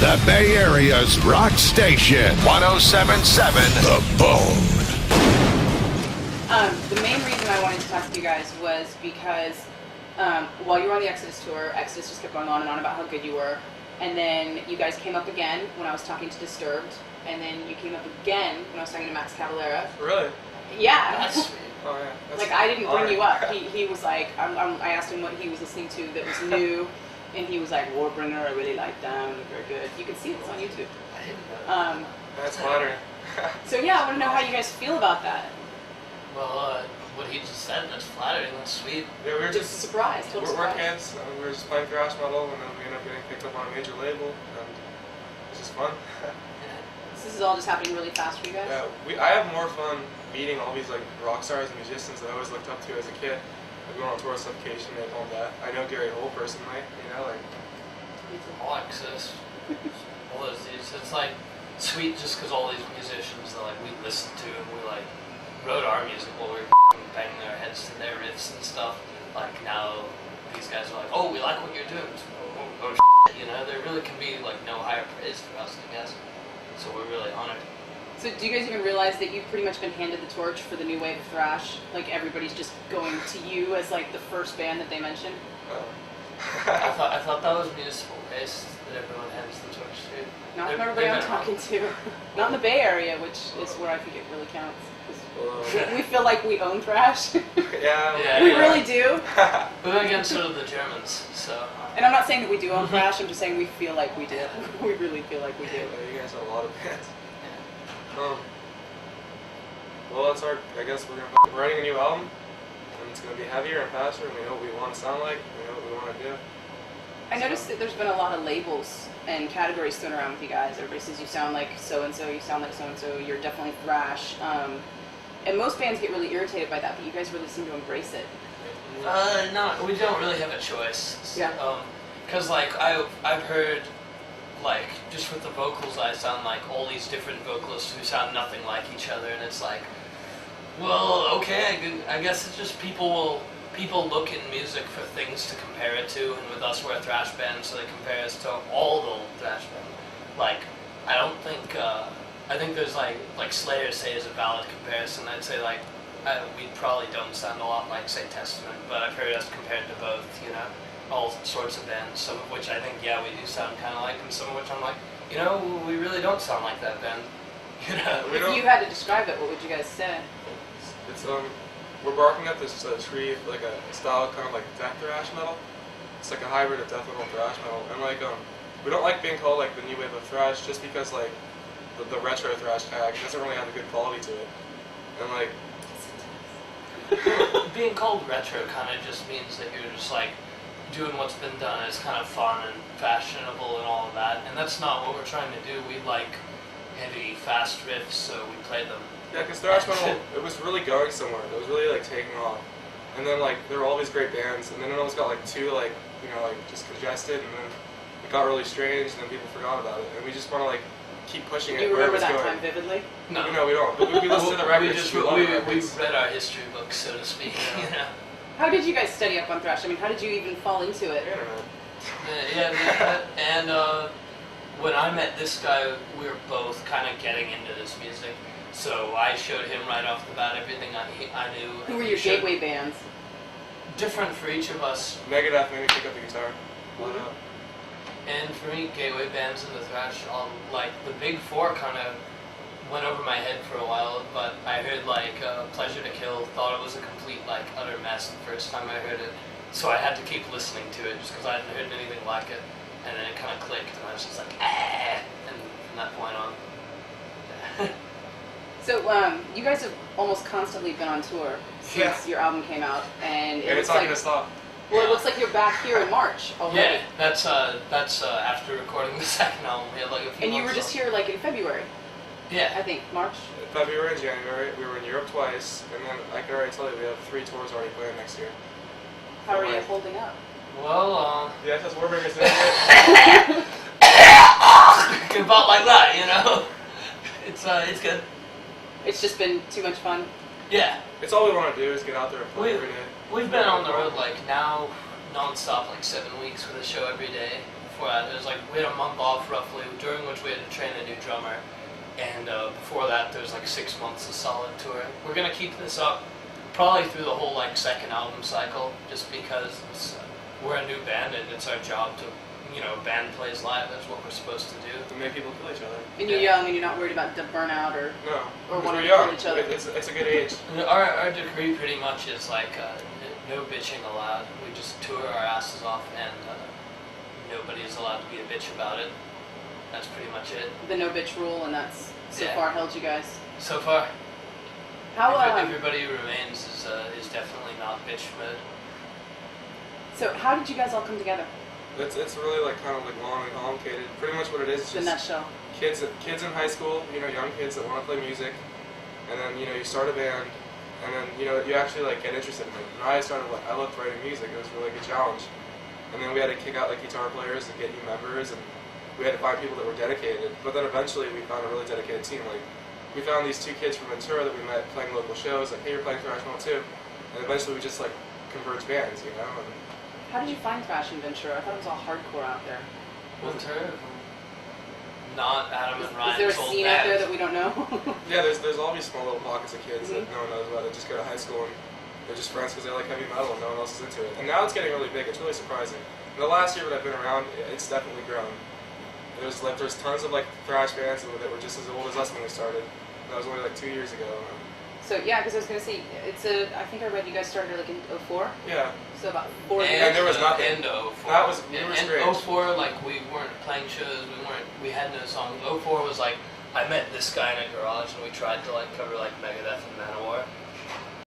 The Bay Area's rock station, 107.7 The Bone. The main reason I wanted to talk to you guys was because while you were on the Exodus tour, Exodus just kept going on and on about how good you were. And then you guys came up again when I was talking to Disturbed. And then you came up again when I was talking to Max Cavalera. Really? Yeah. That's sweet. Oh, yeah. That's like, I didn't bring you up. He was like, I asked him what he was listening to that was new. And he was like, Warbringer, I really like them. They're very good. You can see it's on YouTube. I didn't know. That's flattering. So yeah, I want to know how you guys feel about that. Well, what he just said, that's flattering, that's sweet. Yeah, we were Just surprised. Total we're surprise. kids. We were just playing thrash metal, and then we ended up getting picked up on a major label, and it's just fun. This is all just happening really fast for you guys? Yeah, I have more fun meeting all these like rock stars and musicians that I always looked up to as a kid. Like, going on tour with Suffocation, they call that. I know Gary Hole personally, you know, like. All access. All those dudes. It's like sweet just because all these musicians that like we listened to and we like wrote our music while we were banging our heads to their riffs and stuff. Like now these guys are like, oh, we like what you're doing. So, you know, there really can be like no higher praise for us, I guess. So we're really honored. So do you guys even realize that you've pretty much been handed the torch for the new wave of thrash? Like everybody's just going to you as like the first band that they mentioned? I thought that was municipal based, that everyone hands the torch to. Not from everybody I'm talking to. Not in the Bay Area, which is where I think it really counts. We feel like we own thrash. Yeah, we really do. We're against sort of the Germans, so. And I'm not saying that we do own thrash, I'm just saying we feel like we do. We really feel like we do. Yeah, you guys have a lot of bands. Well, that's our, I guess we're writing a new album, and it's going to be heavier and faster, and we know what we want to sound like, we know what we want to do. I noticed that there's been a lot of labels and categories thrown around with you guys. Everybody says you sound like so-and-so, you sound like so-and-so, you're definitely thrash. And most bands get really irritated by that, but you guys really seem to embrace it. No, we don't really have a choice. Yeah. Because, like, I've heard, like, just with the vocals, I sound like all these different vocalists who sound nothing like each other, and it's like, well, okay, I guess it's just people look in music for things to compare it to, and with us, we're a thrash band, so they compare us to all the old thrash band. Like, I don't think, I think there's, like Slayer, say, is a valid comparison. I'd say, like, we probably don't sound a lot like, say, Testament, but I've heard us compared to both, you know, all sorts of bands, some of which I think, yeah, we do sound kind of like, and some of which I'm like, you know, we really don't sound like that band, you know. If you had to describe it, what would you guys say? It's, we're barking at this tree, like a style kind of like death thrash metal. It's like a hybrid of death metal and thrash metal, and like, we don't like being called like the new wave of thrash just because like the retro thrash tag doesn't really have a good quality to it, and like. Being called retro kind of just means that you're just like doing what's been done. It's kind of fun and fashionable and all of that, and that's not what we're trying to do. We like heavy, fast riffs, so we play them. Yeah, because thrash metal, it was really going somewhere. It was really like taking off, and then like there were all these great bands, and then it almost got like too like like just congested, and then it got really strange, and then people forgot about it, and we just want to like keep pushing it. Do you where remember it was that going. time vividly? No, we don't. But we listen to the records. We read our history books, so to speak. You know. How did you guys study up on thrash? I mean, how did you even fall into it? Internet. And when I met this guy, we were both kind of getting into this music. So I showed him right off the bat everything I knew. Who were your gateway bands? Different for each of us. Megadeth made me pick up the guitar. And for me, gateway bands and the thrash, like the big four kind of went over my head for a while, but I heard like Pleasure to Kill, thought it was a complete like utter mess the first time I heard it. So I had to keep listening to it just because I hadn't heard anything like it. And then it kind of clicked and I was just like, ah! And from that point on. So, you guys have almost constantly been on tour since your album came out, and it's not gonna stop. Well, it looks like you're back here in March already. Yeah, that's after recording the second album. We had like a few. And you were just here like in February. Yeah. I think March. February and January. We were in Europe twice, and then I can already tell you we have 3 tours already planned next year. How are you holding up? Well, yeah, that's Warbringer's doing it. about like that, you know. It's good. It's just been too much fun. Yeah. It's all we want to do is get out there and play every day. We've been on the road like now non-stop like 7 weeks with a show every day. Before that, it was like we had a month off roughly. We which we had to train a new drummer. And before that, there was like 6 months of solid touring. We're gonna keep this up probably through the whole like second album cycle, just because we're a new band and it's our job to, band plays live. That's what we're supposed to do. To make people kill each other. And you're young and you're not worried about the burnout or No, wanting to we're young. kill each other. It's a good age. Our decree pretty much is like no bitching allowed. We just tour our asses off, and nobody is allowed to be a bitch about it. That's pretty much it. The no bitch rule, and that's so Yeah. far held you guys. So far, How everybody who remains is definitely not bitch mode. So how did you guys all come together? It's really like kind of like long and complicated. Pretty much what it is The just nutshell. kids in high school, young kids that want to play music, and then you start a band, and then you actually like get interested in it. And I loved writing music. It was really like a challenge, and then we had to kick out like guitar players and get new members, and we had to find people that were dedicated. But then eventually we found a really dedicated team. Like we found these 2 kids from Ventura that we met playing local shows. Like, hey, you're playing thrash metal too, and eventually we just like converged bands, And How did you find Thrash in Ventura? I thought it was all hardcore out there. Ventura, not Adam and Is Ryan's there a old scene out there band. that we don't know? Yeah, there's all these small little pockets of kids Mhm. that no one knows about. That just go to high school and they're just friends because they like heavy metal and no one else is into it. And now it's getting really big. It's really surprising. In the last year that I've been around, it's definitely grown. There's tons of like thrash bands that were just as old as us when we started. That was only like 2 years ago. So yeah, because I was gonna say I think I read you guys started like in 04. Yeah. So about 4 And, years. And there was nothing. And 04. That was- we were and strange. 04, like we weren't playing shows. We had no songs. 04 was like I met this guy in a garage and we tried to like cover like Megadeth and Manowar.